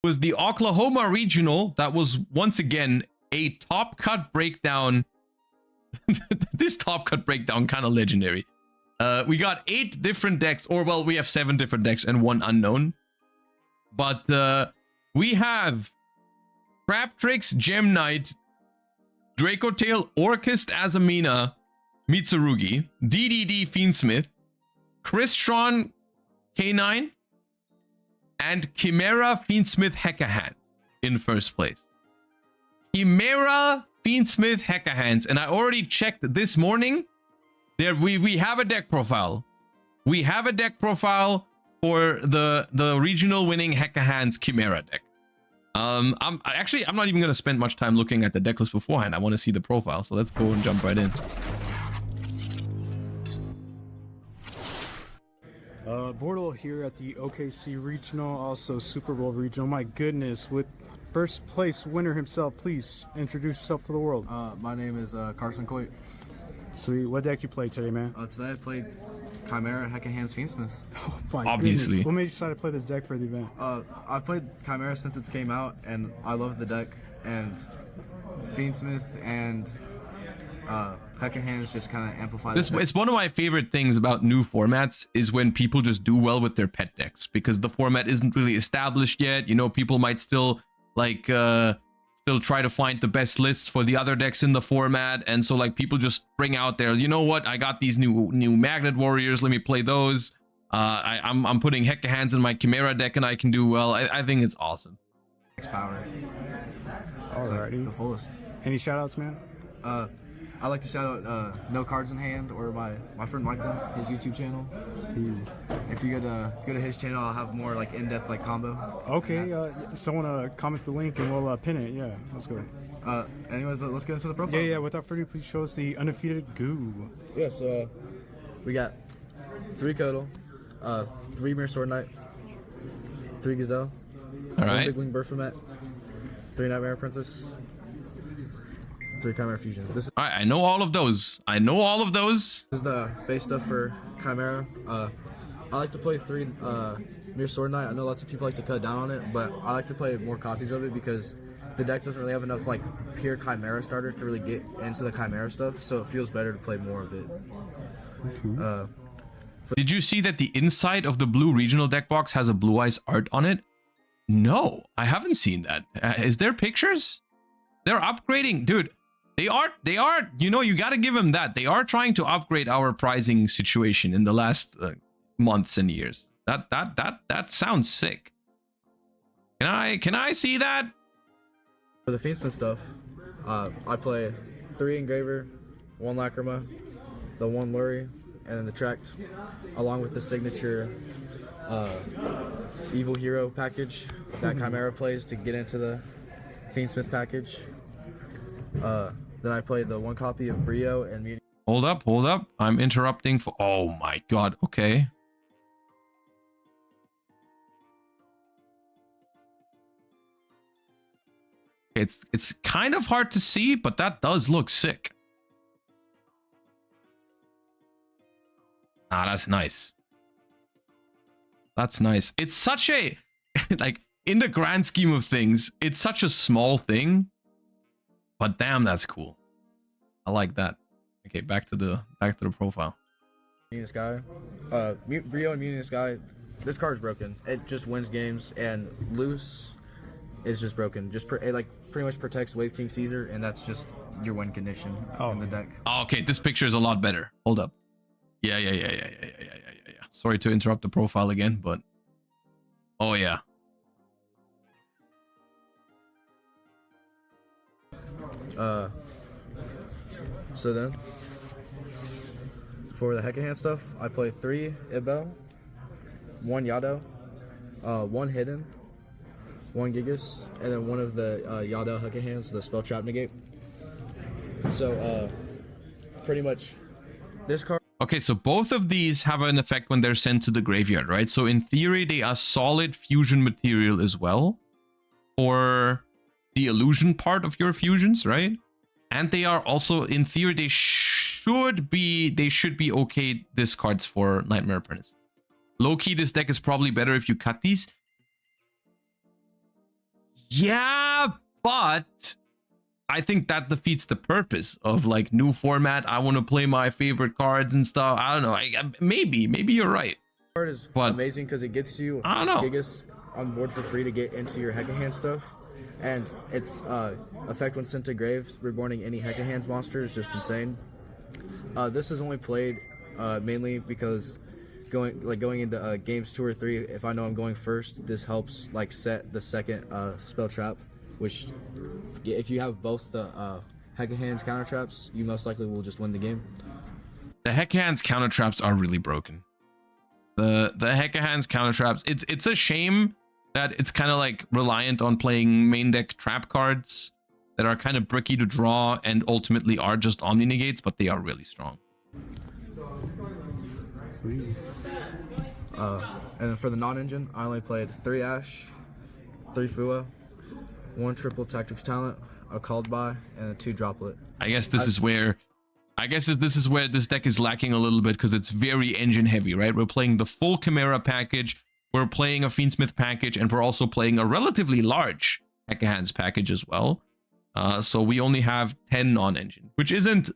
was the Oklahoma Regional. That was once again a top cut breakdown. This top cut breakdown kind of legendary. We got 8 different decks, or well, we have 7 different decks and 1 unknown. But we have Trap Tricks, Gem Knight, Draco Tail, Orchist, Azamina, Mitsurugi, DDD, Fiendsmith, Crystron, K9, and Chimera, Fiendsmith, Hecahands in first place. Chimera, Fiendsmith, Hecahands, and I already checked this morning. There we have a deck profile. We have a deck profile for the regional winning Hecahands Chimera deck. I'm not even gonna spend much time looking at the deck list beforehand. I want to see the profile, so let's go and jump right in. Bortle here at the OKC Regional, also Super Bowl Regional. My goodness, with first place winner himself, please introduce yourself to the world. My name is Carson Coit. Sweet. What deck you play today, man? Today I played Chimera, Hecahands, Fiendsmith. Oh my Obviously. goodness. What made you decide to play this deck for the event? I've played Chimera since it came out, and I love the deck. And Fiendsmith and Hecahands just kind of amplify This it's one of my favorite things about new formats is when people just do well with their pet decks, because the format isn't really established yet. You know, people might still like still try to find the best lists for the other decks in the format, and so like people just bring out their, you know what, I got these new Magnet Warriors, let me play those. I'm putting Hecahands in my Chimera deck and I can do well. I think it's awesome. power. Alrighty. Like the fullest. Any shout outs, man? I like to shout out No Cards in Hand, or my friend Michael, his YouTube channel. If you go to his channel, I'll have more like in-depth like combo. Okay, someone comment the link and we'll pin it. Yeah, let's go. Anyways, let's get into the profile. Yeah. Without further ado, please show us the undefeated goo. Yeah, so we got 3 Codal, 3 Mirror Sword Knight, 3 Gazelle, All 1 right. Big Wing Berfomet, 3 Nightmare Apprentice, 3 Chimera Fusion. This All right, I know all of those. is the base stuff for Chimera. I like to play 3 Mirror Sword Knight. I know lots of people like to cut down on it, but I like to play more copies of it because the deck doesn't really have enough like pure Chimera starters to really get into the Chimera stuff, so it feels better to play more of it. Did you see that the inside of the blue regional deck box has a Blue Eyes art on it? No, I haven't seen that. Is there pictures? They're upgrading, dude. They are, you know, you got to give them that. They are trying to upgrade our pricing situation in the last months and years. That sounds sick. Can I see that? For the Fiendsmith stuff, I play 3 Engraver, 1 Lacrima, the 1 Lurie, and then the Tract, along with the signature Evil Hero package that Chimera plays to get into the Fiendsmith package. Then I play the 1 copy of Brio and Meteor. Hold up. I'm interrupting for... Oh my god, okay. It's kind of hard to see, but that does look sick. Ah, that's nice. That's nice. It's such a... like, in the grand scheme of things, it's such a small thing. But damn, that's cool. I like that. Okay, back to the profile. Muni Sky. Brio and Muni Sky. This card's broken. It just wins games, and Loose is just broken. It like pretty much protects Wave King Caesar, and that's just your win condition in the deck. Oh, okay, this picture is a lot better. Hold up. Yeah. Sorry to interrupt the profile again, but oh yeah. So then, for the Hecahands stuff, I play 3 Ibel, 1 Yado, 1 Hidden, 1 Gigas, and then 1 of the Yado Hecahands, the Spell Trap Negate. So, pretty much, this card... Okay, so both of these have an effect when they're sent to the graveyard, right? So in theory, they are solid fusion material as well for the illusion part of your fusions, right? And they are also, in theory, they should be okay discards for Nightmare Apprentice. Low-key, this deck is probably better if you cut these. Yeah, but I think that defeats the purpose of like new format. I want to play my favorite cards and stuff. I don't know. Maybe you're right. Card is But amazing because it gets you I don't know. Gigas on board for free to get into your Hecahands stuff, and its effect when sent to graves, reborning any Hecahands monster is just insane. This is only played mainly because going into games 2 or 3, if I know I'm going first, this helps like set the second spell trap, which if you have both the Hecahands counter traps, you most likely will just win the game. The Hecahands counter traps are really broken. The Hecahands counter traps, it's a shame that it's kind of like reliant on playing main deck trap cards that are kind of bricky to draw and ultimately are just omni negates, but they are really strong. And then for the non-engine, I only played 3 Ash, 3 Fua, 1 triple tactics talent, a called by, and a 2 droplet. I guess this is where this deck is lacking a little bit, because it's very engine heavy, right? We're playing the full Chimera package, we're playing a Fiendsmith package, and we're also playing a relatively large Hecahands package as well. So we only have 10 non-engine, which isn't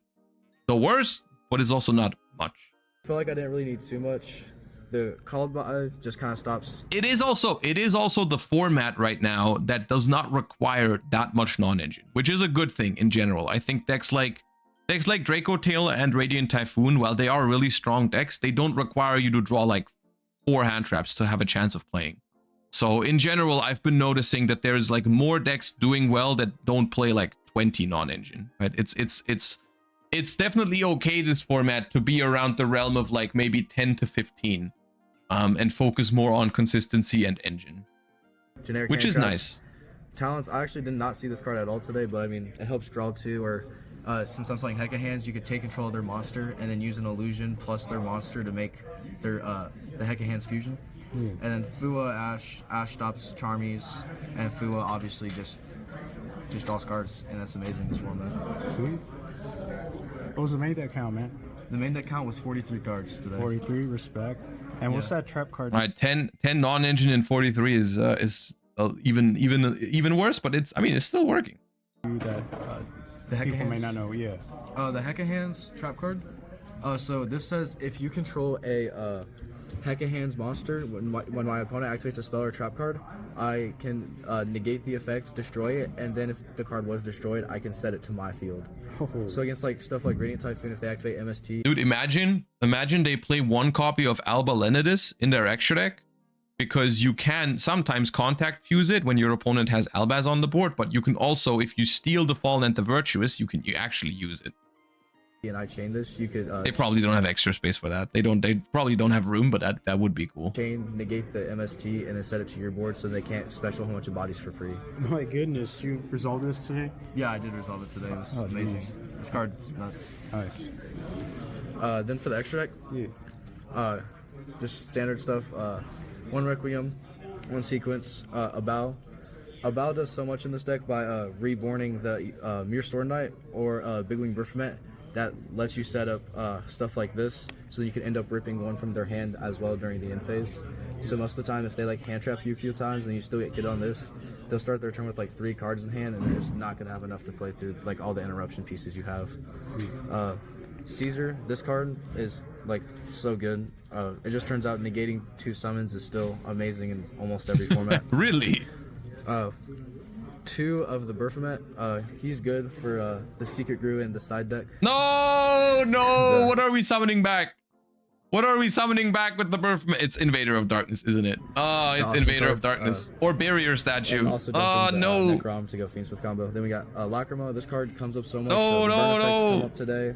the worst, but is also not much. I feel like I didn't really need too much. The called by just kind of stops. It is also the format right now that does not require that much non-engine, which is a good thing in general. I think decks like Draco Tail and Radiant Typhoon, while they are really strong decks, they don't require you to draw like 4 hand traps to have a chance of playing. So in general, I've been noticing that there's like more decks doing well that don't play like 20 non-engine, right? It's definitely okay, this format, to be around the realm of like maybe 10 to 15, and focus more on consistency and engine, generic which is traps. Nice. Talents, I actually did not see this card at all today, but I mean, it helps draw too, or since I'm playing Hecahands, you could take control of their monster and then use an illusion plus their monster to make their the Hecahands fusion. And then Fua, Ash stops Charmies, and Fua obviously just draws cards, and that's amazing, this format. Sweet. What was the main deck count, man? The main deck count was 43 cards today. 43, respect. And what's that trap card? All right, 10 non-engine and 43 is even worse, but it's still working. That The people Hecahands may not know, yeah. The Hecahands trap card. So this says if you control a Hecahands monster, when my opponent activates a spell or trap card, I can negate the effect, destroy it, and then if the card was destroyed, I can set it to my field. So against like stuff like Radiant Typhoon, if they activate MST. Dude, imagine they play 1 copy of Alba Lenidus in their extra deck, because you can sometimes contact fuse it when your opponent has Albaz on the board, but you can also, if you steal the Fallen and the Virtuous, you actually use it. And I chain this, you could They probably don't have extra space for that. They probably don't have room, but that would be cool. chain, negate the MST, and then set it to your board so they can't special a whole bunch of bodies for free. My goodness, you resolved this today? Yeah, I did resolve it today. It was amazing. Geez. This card's nuts. Nice. Then for the extra deck, Yeah. just standard stuff. 1 Requiem, 1 Sequence, a Bow. A Bow does so much in this deck by reborning the Mere Sword Knight or Big Wing Baphomet. That lets you set up stuff like this, so you can end up ripping one from their hand as well during the end phase. So most of the time, if they like hand trap you a few times and you still get on this, they'll start their turn with like 3 cards in hand, and they're just not gonna have enough to play through like all the interruption pieces you have. Caesar, this card is like so good. It just turns out negating 2 summons is still amazing in almost every format. Really? 2 of the Baphomet, he's good for the Secret Grew and the side deck. No! What are we summoning back? What are we summoning back with the Baphomet? It's Invader of Darkness, isn't it? Oh, it's Invader of Darkness. Or Barrier Statue. Oh, no. Necrom to go Fiendsmith combo. Then we got Lacrima. This card comes up so much. No, burn effects no. come up today.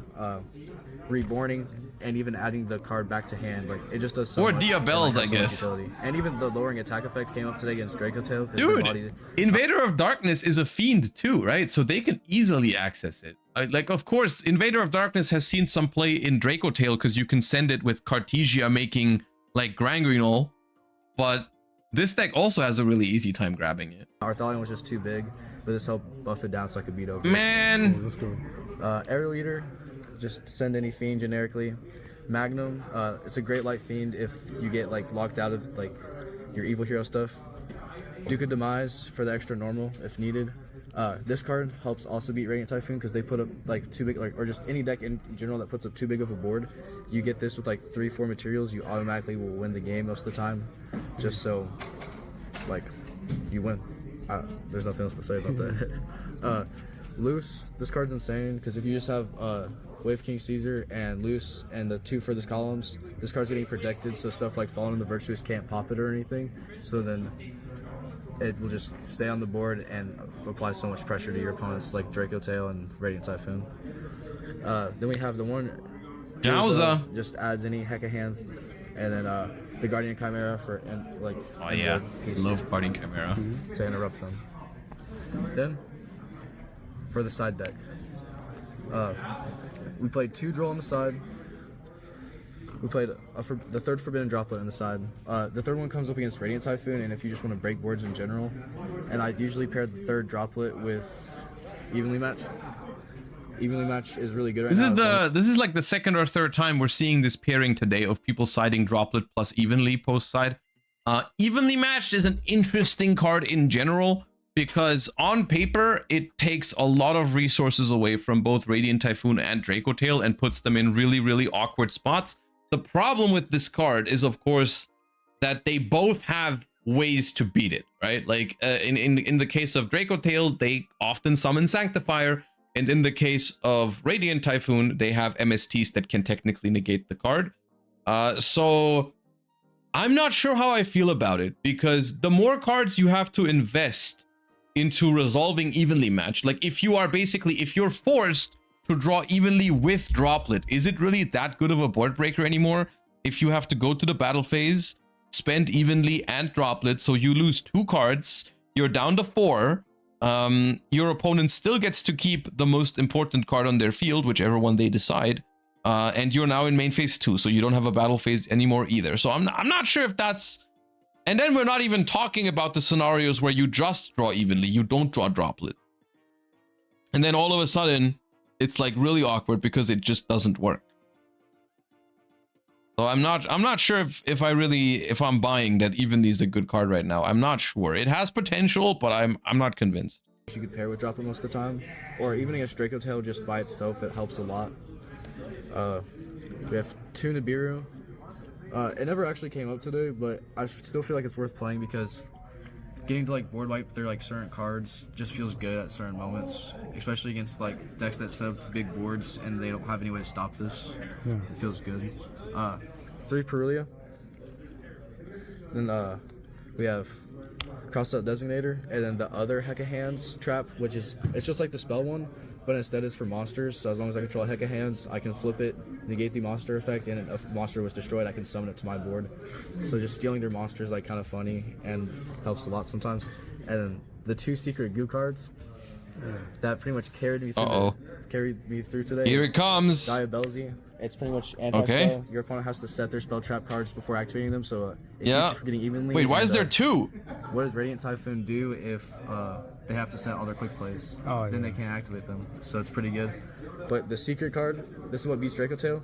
Reborning and even adding the card back to hand, like it just does so Or much. Diabels, And, I guess. utility. And even the lowering attack effect came up today against Draco Tail. Dude, Invader of Darkness is a fiend too, right? So they can easily access it. Like, of course, Invader of Darkness has seen some play in Draco Tail because you can send it with Cartesia making like Granguinol, but this deck also has a really easy time grabbing it. Arthalion was just too big, but this helped buff it down so I could beat over it. Man, Let's go. Aerial Eater, just send any fiend generically. Magnum, it's a great light fiend if you get like locked out of like your evil hero stuff. Duke of Demise for the extra normal if needed. This card helps also beat Radiant Typhoon because they put up like too big, like, or just any deck in general that puts up too big of a board. You get this with like 3-4 materials, you automatically will win the game most of the time. Just so, like, you win. There's nothing else to say about that. Loose, this card's insane because if you just have Wave King Caesar and Loose and the 2 furthest columns, this card's getting protected, so stuff like Fallen in the Virtuous can't pop it or anything. So then it will just stay on the board and apply so much pressure to your opponents, like Draco Tail and Radiant Typhoon. Then we have the one Jowza. Just adds any Hecahands, and then the Guardian Chimera for like. Oh yeah, love Guardian Chimera. To interrupt them. Then for the side deck, we played 2 Droll on the side. We played the 3rd Forbidden Droplet on the side. The 3rd one comes up against Radiant Typhoon, and if you just want to break boards in general, and I usually pair the 3rd Droplet with Evenly Match. Evenly Match is really good right now. This is like the 2nd or 3rd time we're seeing this pairing today of people siding Droplet plus Evenly post side. Evenly Matched is an interesting card in general because on paper it takes a lot of resources away from both Radiant Typhoon and Draco Tail and puts them in really awkward spots. The problem with this card is, of course, that they both have ways to beat it, right? Like in the case of Draco Tail, they often summon Sanctifier, and in the case of Radiant Typhoon, they have MSTs that can technically negate the card. So I'm not sure how I feel about it, because the more cards you have to invest into resolving Evenly Matched, like if you're forced to draw evenly with Droplet, is it really that good of a board breaker anymore? If you have to go to the battle phase, spend Evenly and Droplet, so you lose 2 cards, you're down to 4, your opponent still gets to keep the most important card on their field, whichever one they decide, and you're now in main phase 2, so you don't have a battle phase anymore either. So I'm not sure if that's... And then we're not even talking about the scenarios where you just draw evenly, you don't draw Droplet. And then all of a sudden, it's like really awkward because it just doesn't work. So I'm not sure if I'm buying that Evenly is a good card right now. I'm not sure. It has potential, but I'm not convinced. You could pair with Droplet most of the time, or even against Draco Tail just by itself, it helps a lot. We have 2 Nibiru. It never actually came up today, but I still feel like it's worth playing because getting to like board wipe through like certain cards just feels good at certain moments, especially against like decks that set up big boards and they don't have any way to stop this. Yeah. It feels good. 3 Perulia. Then we have Cross-Out Designator, and then the other Hecahands trap, which is it's just like the spell one, but instead it's for monsters. So as long as I control Hecahands, I can flip it, negate the monster effect, and if a monster was destroyed, I can summon it to my board. So just stealing their monster is like kind of funny and helps a lot sometimes. And then the 2 secret goo cards that pretty much carried me through today. Here it comes. Diabelzi. It's pretty much anti-spell. Okay. Your opponent has to set their spell trap cards before activating them, so it keeps you from getting evenly. Wait, why is there 2? What does Radiant Typhoon do if they have to set all their quick plays? Then they can't activate them, so it's pretty good. But the secret card, this is what beats Draco Tail.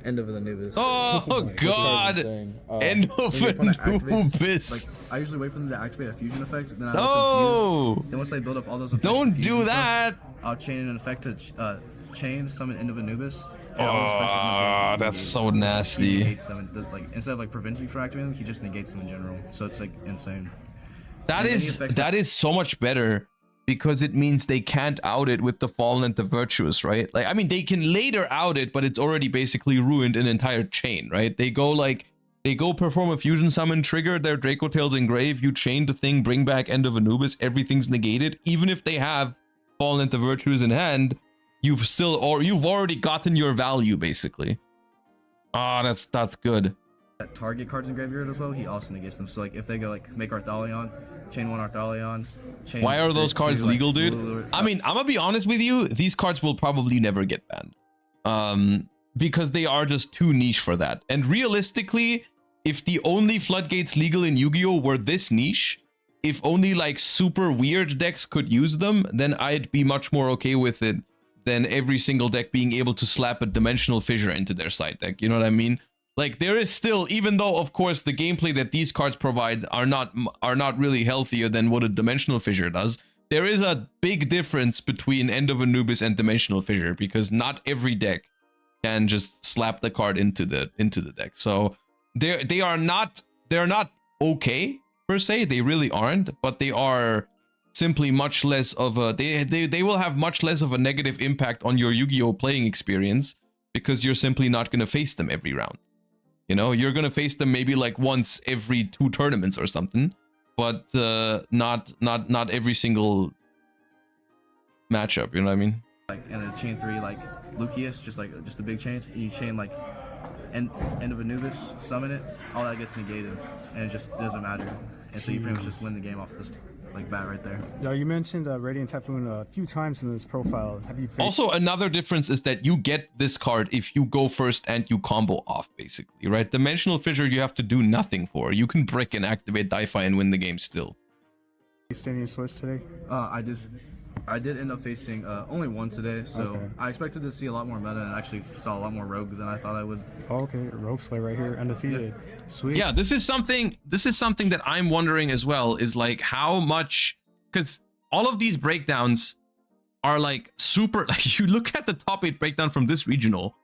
End of Anubis. Oh god! End of Anubis. Like, I usually wait for them to activate a fusion effect, then I let them fuse. Then once they build up all those effects, don't do that! I'll chain an effect to chain summon End of Anubis. Oh, that's so nasty. He negates them, like instead of like preventing you from activating them, he just negates them in general. So it's like insane. That is so much better because it means they can't out it with the Fallen and the Virtuous, right? Like, I mean, they can later out it, but it's already basically ruined an entire chain, right? They go perform a fusion summon, trigger their Draco Tails engrave, you chain the thing, bring back End of Anubis, everything's negated. Even if they have Fallen and the Virtuous in hand, you've already gotten your value basically. Ah, that's good. Target cards in graveyard as well, he also negates them. So like if they go like make Arthalion, chain 1 Arthalion, chain. Why are those cards legal, dude? I mean, I'm gonna be honest with you, these cards will probably never get banned. Because they are just too niche for that. And realistically, if the only floodgates legal in Yu-Gi-Oh were this niche, if only like super weird decks could use them, then I'd be much more okay with it than every single deck being able to slap a dimensional fissure into their side deck. You know what I mean? Like there is still, even though of course the gameplay that these cards provide are not really healthier than what a Dimensional Fissure does, there is a big difference between End of Anubis and Dimensional Fissure, because not every deck can just slap the card into the deck. So they're not okay per se, they really aren't, but they are simply much less of a they will have much less of a negative impact on your Yu-Gi-Oh playing experience, because you're simply not going to face them every round. You know, you're going to face them maybe like once every 2 tournaments or something, but not every single matchup, you know what I mean? Like in a chain 3, like Lucius, just a big chain. You chain like end of Anubis, summon it, all that gets negated, and it just doesn't matter. And so you pretty much just win the game off this like bat right there. Now you mentioned Radiant Typhoon a few times in this profile. Have you also another difference is that you get this card if you go first and you combo off, basically, right? Dimensional Fissure you have to do nothing for. You can brick and activate Di-Fi and win the game still. Standing Swiss today? I did end up facing only one today, so okay. I expected to see a lot more meta, and actually saw a lot more rogue than I thought I would. Oh, okay, Rogue Slayer right here, undefeated. Yeah. Sweet. Yeah, this is something that I'm wondering as well, is like how much, because all of these breakdowns are like super, like you look at the top 8 breakdown from this regional,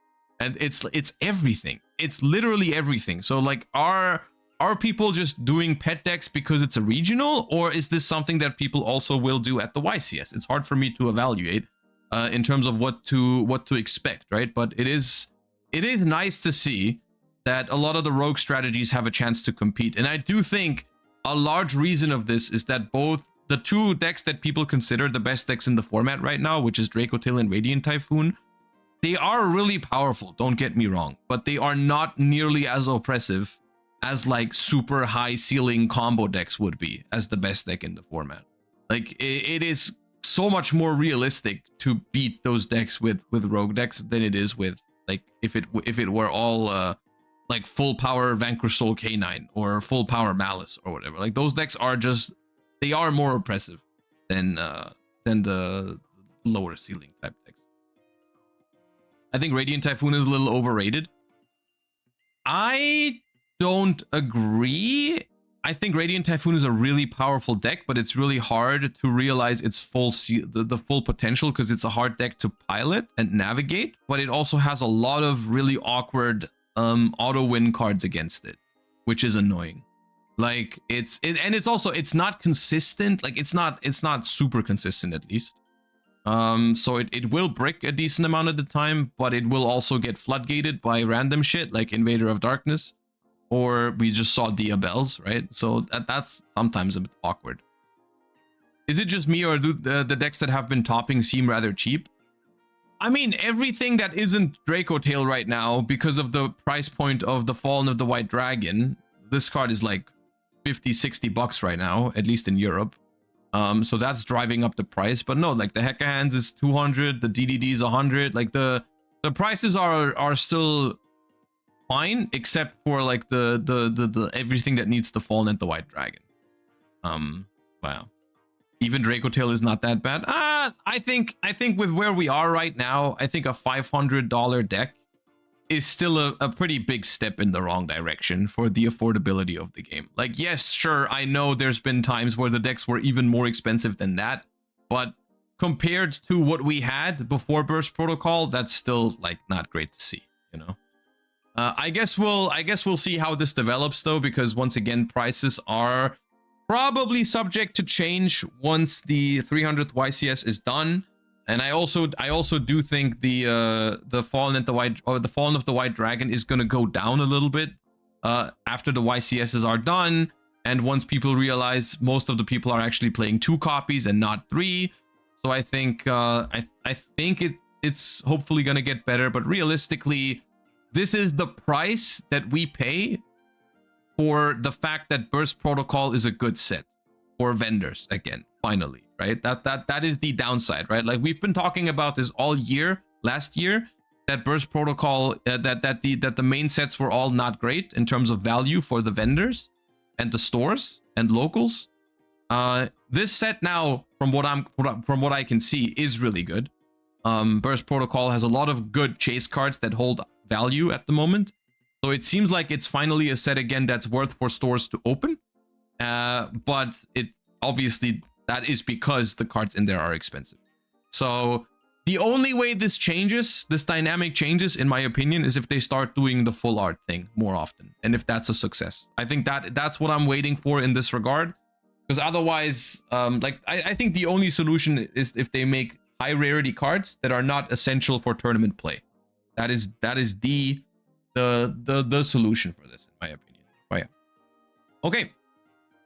and it's everything. It's literally everything. So like are people just doing pet decks because it's a regional, or is this something that people also will do at the YCS? It's hard for me to evaluate in terms of what to expect, right? But it is nice to see that a lot of the rogue strategies have a chance to compete. And I do think a large reason of this is that both the 2 decks that people consider the best decks in the format right now, which is Dracotail and Radiant Typhoon, they are really powerful, don't get me wrong, but they are not nearly as oppressive as like super high ceiling combo decks would be as the best deck in the format. Like it is so much more realistic to beat those decks with rogue decks than it is with like if it were all like full power Vanquish Soul K9 or full power Malice or whatever. Like those decks are just, they are more oppressive than the lower ceiling type decks. I think Radiant Typhoon is a little overrated. I don't agree. I think Radiant Typhoon is a really powerful deck, but it's really hard to realize its the full potential, because it's a hard deck to pilot and navigate, but it also has a lot of really awkward auto win cards against it, which is annoying. Like it's not consistent. Like it's not super consistent, at least. So it will brick a decent amount of the time, but it will also get floodgated by random shit like Invader of Darkness, or we just saw Diabels, right? So that's sometimes a bit awkward. Is it just me, or do the decks that have been topping seem rather cheap? I mean, everything that isn't Dracotail right now, because of the price point of the Fallen of the White Dragon, this card is like 50-60 bucks right now, at least in Europe. So that's driving up the price. But no, like the Hecahands is 200, the DDD is 100. Like the prices are still fine, except for like the everything that needs to fall at the White Dragon. Wow. Even Dracotail is not that bad. I think with where we are right now, I think a $500 deck is still a pretty big step in the wrong direction for the affordability of the game. Like, yes, sure, I know there's been times where the decks were even more expensive than that, but compared to what we had before Burst Protocol, that's still like not great to see, you know. I guess we'll see how this develops though, because once again, prices are probably subject to change once the 300th YCS is done. And I also do think the Fallen of the White Dragon is gonna go down a little bit after the YCSs are done, and once people realize most of the people are actually playing 2 copies and not 3. So I think it's hopefully gonna get better, but realistically, this is the price that we pay for the fact that Burst Protocol is a good set for vendors again, finally, right? That is the downside, right? Like we've been talking about this all year, last year, that Burst Protocol, that the main sets were all not great in terms of value for the vendors and the stores and locals. This set now, from what I can see, is really good. Burst Protocol has a lot of good chase cards that hold value at the moment. So it seems like it's finally a set again that's worth for stores to open. But it obviously, that is because the cards in there are expensive. So the only way this changes, this dynamic changes, in my opinion, is if they start doing the full art thing more often, and if that's a success. I think that's what I'm waiting for in this regard, because otherwise, I think the only solution is if they make high rarity cards that are not essential for tournament play. That is the solution for this, in my opinion. Oh yeah. Okay.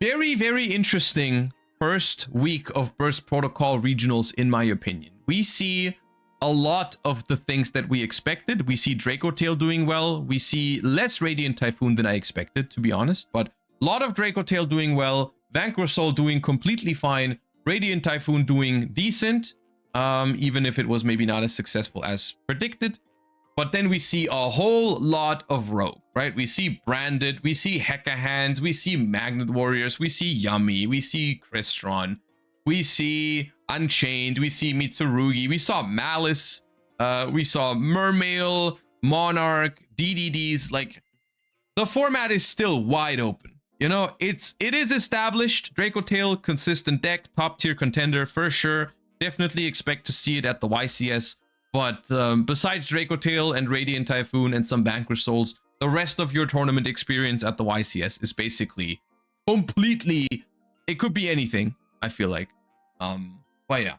Very, very interesting first week of Burst Protocol regionals, in my opinion. We see a lot of the things that we expected. We see Draco Tail doing well. We see less Radiant Typhoon than I expected, to be honest, but a lot of Draco Tail doing well. Vanquish Soul doing completely fine. Radiant Typhoon doing decent, even if it was maybe not as successful as predicted. But then we see a whole lot of Rogue, right? We see Branded, we see Hecahands, we see Magnet Warriors, we see Yummy, we see Crystron, we see Unchained, we see Mitsurugi, we saw Malice, we saw Mermail, Monarch, DDDs. Like, the format is still wide open. You know, it is established. Draco Tail, consistent deck, top tier contender for sure. Definitely expect to see it at the YCS. But besides Draco Tail and Radiant Typhoon and some Vanquish Souls, the rest of your tournament experience at the YCS is basically completely, it could be anything, I feel like. But yeah.